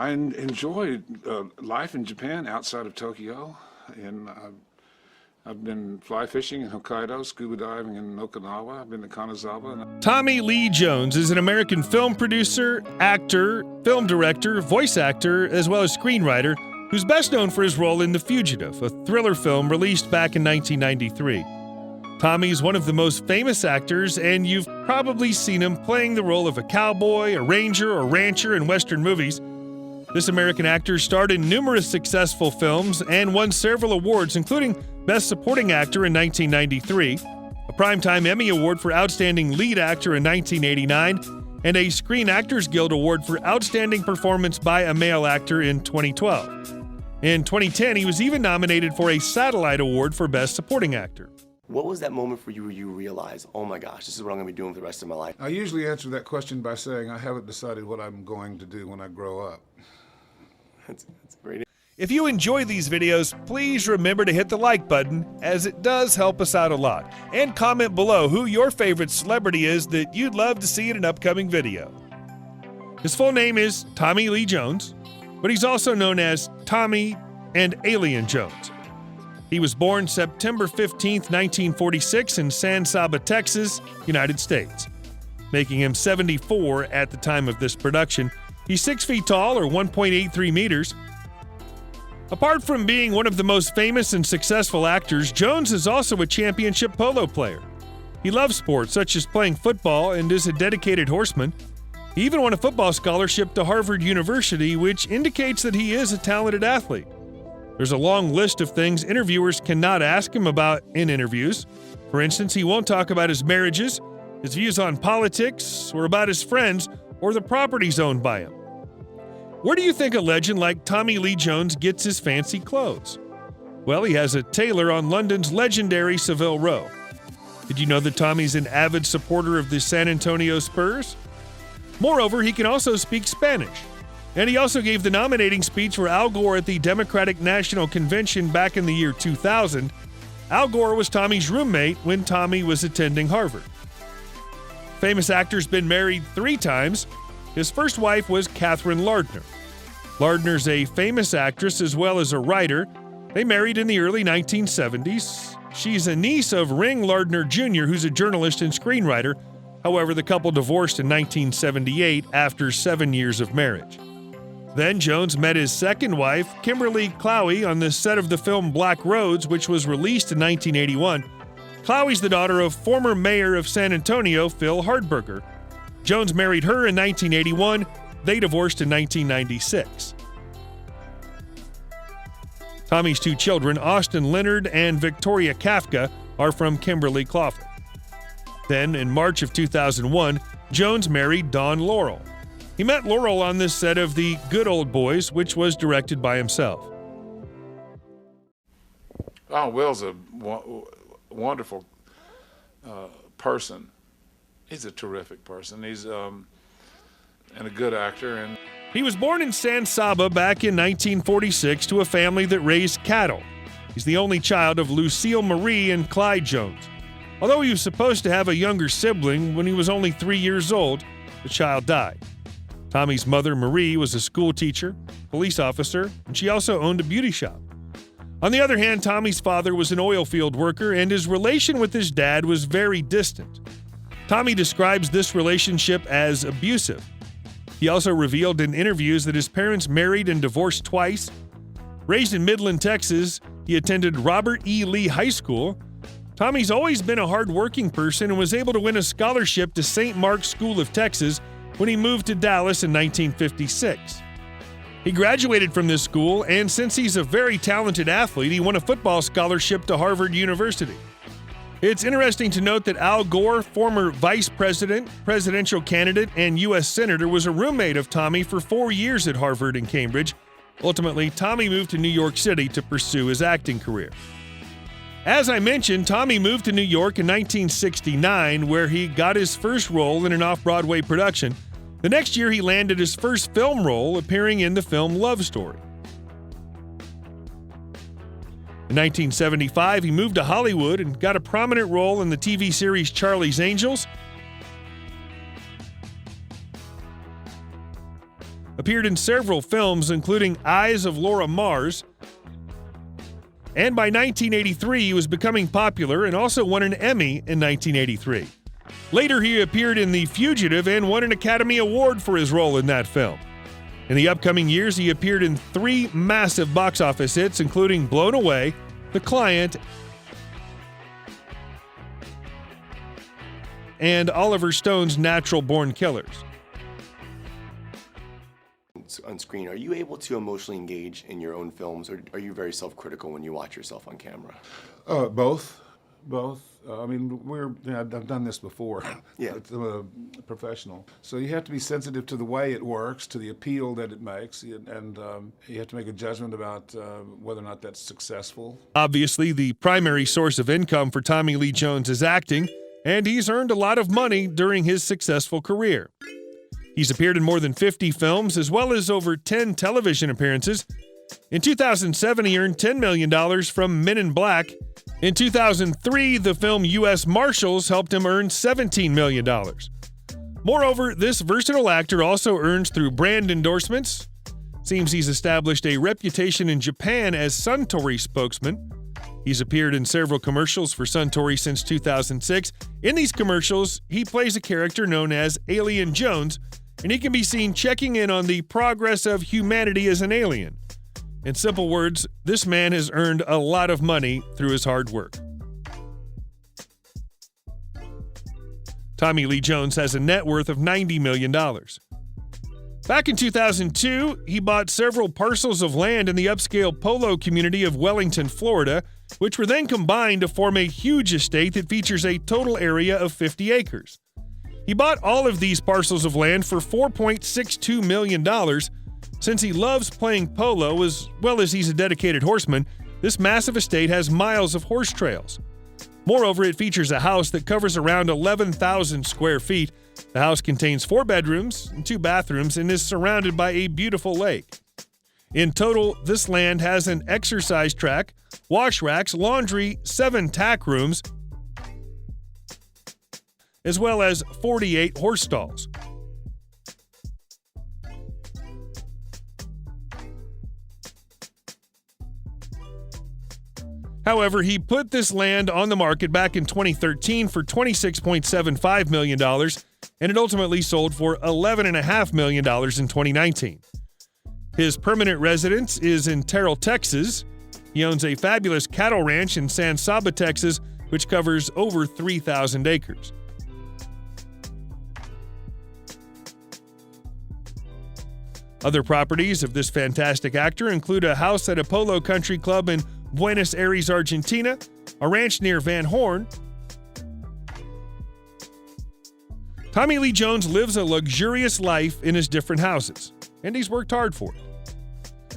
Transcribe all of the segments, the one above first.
I enjoy life in Japan outside of Tokyo, and I've been fly fishing in Hokkaido, scuba diving in Okinawa. I've been to Kanazawa. Tommy Lee Jones is an American film producer, actor, film director, voice actor, as well as screenwriter, who's best known for his role in The Fugitive, a thriller film released back in 1993. Tommy's one of the most famous actors, and you've probably seen him playing the role of a cowboy, a ranger, or rancher in Western movies. This American actor starred in numerous successful films and won several awards, including Best Supporting Actor in 1993, a Primetime Emmy Award for Outstanding Lead Actor in 1989, and a Screen Actors Guild Award for Outstanding Performance by a Male Actor in 2012. In 2010, he was even nominated for a Satellite Award for Best Supporting Actor. What was that moment for you where you realized, oh my gosh, this is what I'm going to be doing for the rest of my life? I usually answer that question by saying I haven't decided what I'm going to do when I grow up. That's great. If you enjoy these videos, please remember to hit the like button, as it does help us out a lot. And comment below who your favorite celebrity is that you'd love to see in an upcoming video. His full name is Tommy Lee Jones, but he's also known as Tommy and Alien Jones. He was born September 15, 1946 in San Saba, Texas, United States, making him 74 at the time of this production. He's 6 feet tall, or 1.83 meters. Apart from being one of the most famous and successful actors, Jones is also a championship polo player. He loves sports such as playing football and is a dedicated horseman. He even won a football scholarship to Harvard University, which indicates that he is a talented athlete. There's a long list of things interviewers cannot ask him about in interviews. For instance, he won't talk about his marriages, his views on politics, or about his friends, or the properties owned by him. Where do you think a legend like Tommy Lee Jones gets his fancy clothes? Well, he has a tailor on London's legendary Savile Row. Did you know that Tommy's an avid supporter of the San Antonio Spurs? Moreover, he can also speak Spanish. And he also gave the nominating speech for Al Gore at the Democratic National Convention back in the year 2000. Al Gore was Tommy's roommate when Tommy was attending Harvard. Famous actor's been married 3 times. His first wife was Katherine Lardner. Lardner's a famous actress as well as a writer. They married in the early 1970s. She's a niece of Ring Lardner Jr., who's a journalist and screenwriter. However, the couple divorced in 1978 after 7 years of marriage. Then Jones met his second wife, Kimberly Clowey, on the set of the film Black Roads, which was released in 1981. Clowey's the daughter of former mayor of San Antonio, Phil Hardberger. Jones married her in 1981. They divorced in 1996. Tommy's 2 children, Austin Leonard and Victoria Kafka, are from Kimberly Clowey. Then, in March of 2001, Jones married Dawn Laurel. He met Laurel on this set of The Good Old Boys, which was directed by himself. Oh, Will's a wonderful person. He's a terrific person. He's and a good actor. And he was born in San Saba back in 1946 to a family that raised cattle. He's the only child of Lucille Marie and Clyde Jones. Although he was supposed to have a younger sibling, when he was only 3 years old, the child died. Tommy's mother, Marie, was a school teacher, police officer, and she also owned a beauty shop. On the other hand, Tommy's father was an oil field worker, and his relation with his dad was very distant. Tommy describes this relationship as abusive. He also revealed in interviews that his parents married and divorced twice. Raised in Midland, Texas, he attended Robert E. Lee High School. Tommy's always been a hard-working person and was able to win a scholarship to St. Mark's School of Texas when he moved to Dallas in 1956. He graduated from this school, and since he's a very talented athlete, he won a football scholarship to Harvard University. It's interesting to note that Al Gore, former vice president, presidential candidate, and U.S. senator, was a roommate of Tommy for 4 years at Harvard and Cambridge. Ultimately, Tommy moved to New York City to pursue his acting career. As I mentioned, Tommy moved to New York in 1969, where he got his first role in an off-Broadway production. The next year, he landed his first film role, appearing in the film Love Story. In 1975, he moved to Hollywood and got a prominent role in the TV series Charlie's Angels. appeared in several films, including Eyes of Laura Mars, and by 1983 he was becoming popular and also won an Emmy in 1983. Later he appeared in The Fugitive and won an Academy Award for his role in that film. In the upcoming years, he appeared in 3 massive box office hits, including Blown Away, The Client, and Oliver Stone's Natural Born Killers. On screen, are you able to emotionally engage in your own films, or are you very self-critical when you watch yourself on camera? Both. I mean, I've done this before. Yeah. I'm a professional. So you have to be sensitive to the way it works, to the appeal that it makes, and you have to make a judgment about whether or not that's successful. Obviously, the primary source of income for Tommy Lee Jones is acting, and he's earned a lot of money during his successful career. He's appeared in more than 50 films, as well as over 10 television appearances. In 2007, he earned $10 million from Men in Black. In 2003, the film U.S. Marshals helped him earn $17 million. Moreover, this versatile actor also earns through brand endorsements. Seems he's established a reputation in Japan as Suntory spokesman. He's appeared in several commercials for Suntory since 2006. In these commercials, he plays a character known as Alien Jones, and he can be seen checking in on the progress of humanity as an alien. In simple words, this man has earned a lot of money through his hard work. Tommy Lee Jones has a net worth of $90 million. Back in 2002, he bought several parcels of land in the upscale polo community of Wellington, Florida, which were then combined to form a huge estate that features a total area of 50 acres. He bought all of these parcels of land for $4.62 million. Since he loves playing polo as well as he's a dedicated horseman, this massive estate has miles of horse trails. Moreover, it features a house that covers around 11,000 square feet. The house contains 4 bedrooms and 2 bathrooms and is surrounded by a beautiful lake. In total, this land has an exercise track, wash racks, laundry, 7 tack rooms, as well as 48 horse stalls. However, he put this land on the market back in 2013 for $26.75 million, and it ultimately sold for $11.5 million in 2019. His permanent residence is in Terrell, Texas. He owns a fabulous cattle ranch in San Saba, Texas, which covers over 3,000 acres. Other properties of this fantastic actor include a house at a polo country club in Buenos Aires, Argentina, a ranch near Van Horn. Tommy Lee Jones lives a luxurious life in his different houses, and he's worked hard for it.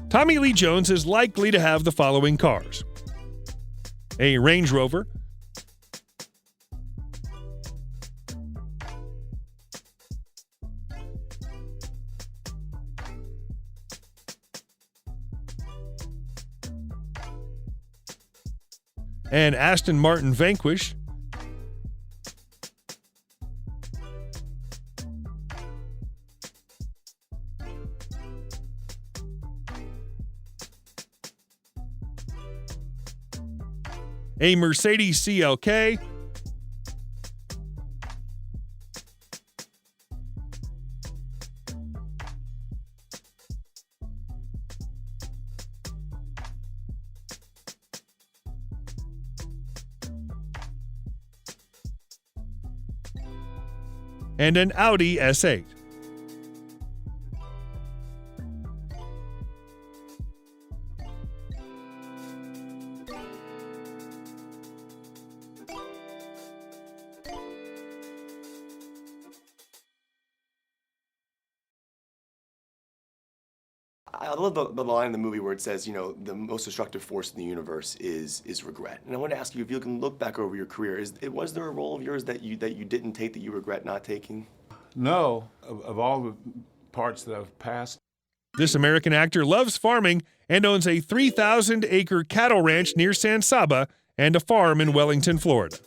Tommy Lee Jones is likely to have the following cars: a Range Rover, an Aston Martin Vanquish, a Mercedes CLK, and an Audi S8. I love the line in the movie where it says, the most destructive force in the universe is regret. And I want to ask you, if you can look back over your career, was there a role of yours that you didn't take that you regret not taking? No, of all the parts that I've passed. This American actor loves farming and owns a 3,000-acre cattle ranch near San Saba and a farm in Wellington, Florida.